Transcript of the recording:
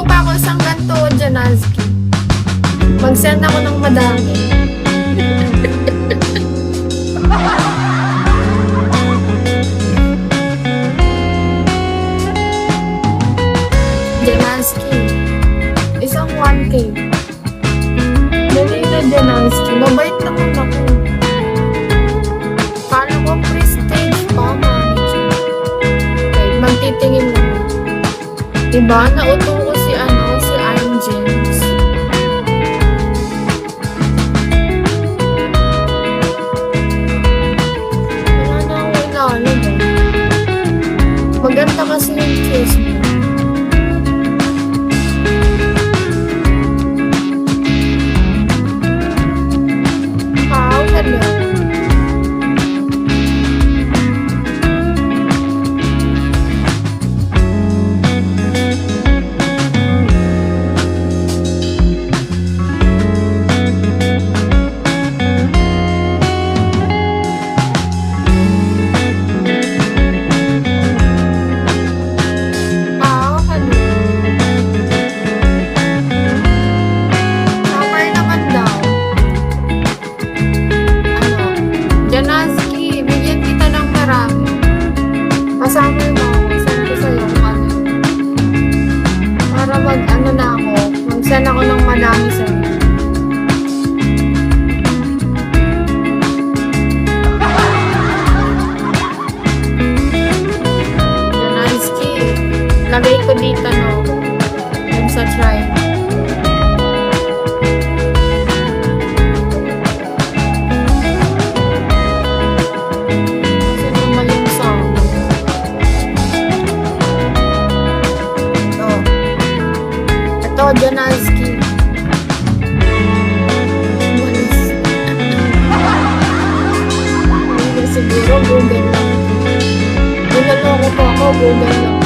mo pa ako isang ganito, Janazki. Mag-send ako ng madami. Janazki. Isang 1K. Dali na, Janazki. Mabait naman ako. Kala ko prestige pa, manager. Like, magtitingin lang. Diba? Nauto ko si Iron James. Wala na ako inaalag eh. Maganda kasi yung case mo. Hello. Janazki, bigyan kita ng marami. Kasama mo, send ko sa'yo kung ano. Para mag-send ako ng madami sa'yo. Janazki, lagay ko dito, no? Yung sa tribe. Janazki. Siguro Google lang. Ginaloko po ako, Google lang.